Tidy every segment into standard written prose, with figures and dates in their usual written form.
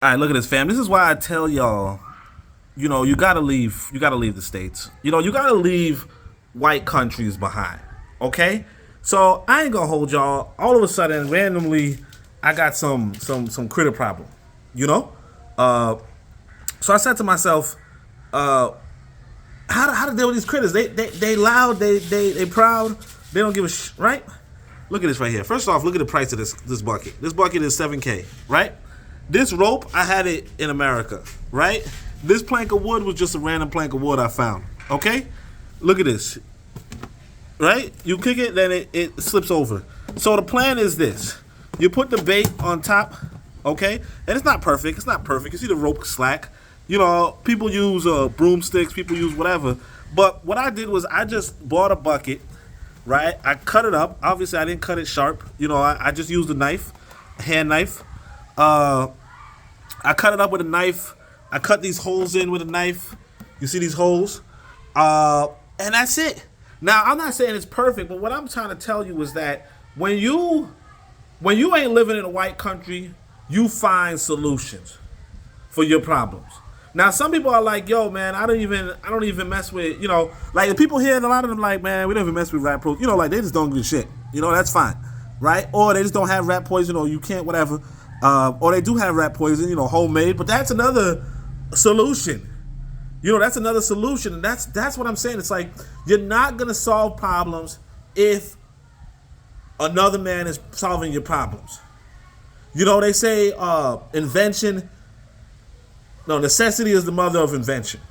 All right, look at this, fam. This is why I tell y'all, you gotta leave. You gotta leave the states. You gotta leave white countries behind. Okay, so I ain't gonna hold y'all. All of a sudden, randomly, I got some critter problem. You know, uh, so I said to myself, how to deal with these critters? They loud. They proud. They don't give a right. Look at this right here. First off, look at the price of this bucket. This bucket is 7K, right? This rope, I had it in America, right? This plank of wood was just a random plank of wood I found, okay? Look at this, right? You kick it, then it slips over. So the plan is this. You put the bait on top, okay? And it's not perfect. It's not perfect. You see the rope slack. People use broomsticks. People use whatever. But what I did was I just bought a bucket, right? I cut it up. Obviously, I didn't cut it sharp. I just used a knife, a hand knife. I cut it up with a knife. I cut these holes in with a knife. You see these holes? And that's it. Now, I'm not saying it's perfect, but what I'm trying to tell you is that when you ain't living in a white country, you find solutions for your problems. Now, some people are like, yo, man, I don't even mess with, like the people here, a lot of them like, man, we don't even mess with rat poison. Like they just don't do shit. That's fine. Right? Or they just don't have rat poison, or you can't, whatever. Or they do have rat poison, homemade, but that's another solution. That's another solution, and that's what I'm saying. It's like you're not gonna solve problems if another man is solving your problems. They say necessity is the mother of invention,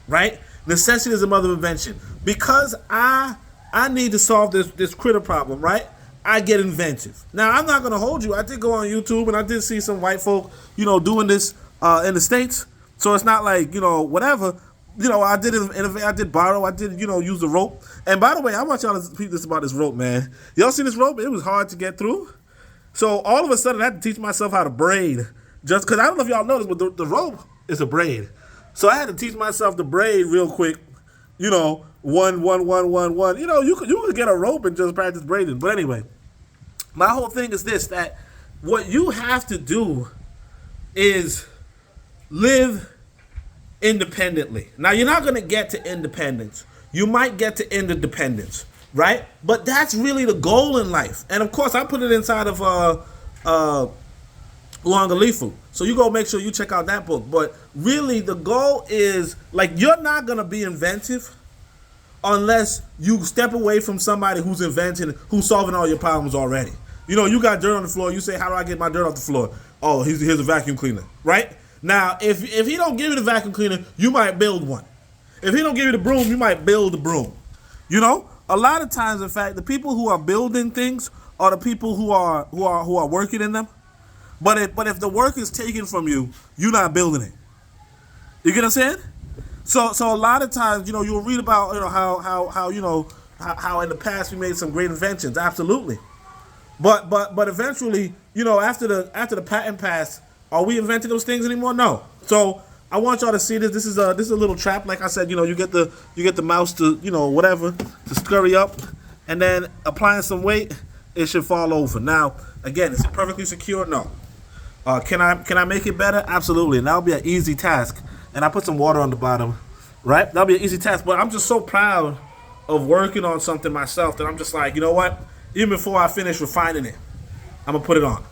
right? Necessity is the mother of invention. Because I need to solve this critter problem, right? I get inventive. Now, I'm not going to hold you. I did go on YouTube and I did see some white folk, doing this in the States. So it's not like, whatever. I did innovate. I did borrow. I did, use the rope. And by the way, I want y'all to speak this about this rope, man. Y'all see this rope? It was hard to get through. So all of a sudden, I had to teach myself how to braid. Just because I don't know if y'all noticed, but the rope is a braid. So I had to teach myself to braid real quick. One. You could get a rope and just practice braiding. But anyway, my whole thing is this: that what you have to do is live independently. Now, you're not going to get to independence. You might get to interdependence, right? But that's really the goal in life. And of course, I put it inside of Longalifu. So you go make sure you check out that book. But really, the goal is like you're not going to be inventive unless you step away from somebody who's inventing, who's solving all your problems already. You got dirt on the floor. You say, how do I get my dirt off the floor? Oh, here's a vacuum cleaner, right? Now, if he don't give you the vacuum cleaner, you might build one. If he don't give you the broom, you might build the broom. A lot of times, in fact, the people who are building things are the people who are working in them. But if the work is taken from you, you're not building it. You get what I'm saying? So a lot of times, you'll read about how in the past we made some great inventions. Absolutely. But eventually, after the patent passed, are we inventing those things anymore? No. So I want y'all to see this. This is a little trap. Like I said, you get the mouse to whatever to scurry up, and then applying some weight, it should fall over. Now again, is it perfectly secure? No. Can I make it better? Absolutely, and that'll be an easy task. And I put some water on the bottom, right? That'll be an easy task. But I'm just so proud of working on something myself that I'm just like, you know what? Even before I finish refining it, I'm gonna put it on.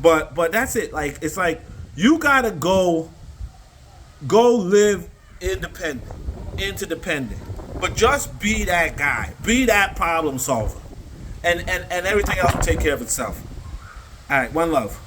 But that's it. Like it's like you gotta go live interdependent. But just be that guy, be that problem solver, and everything else will take care of itself. All right, one love.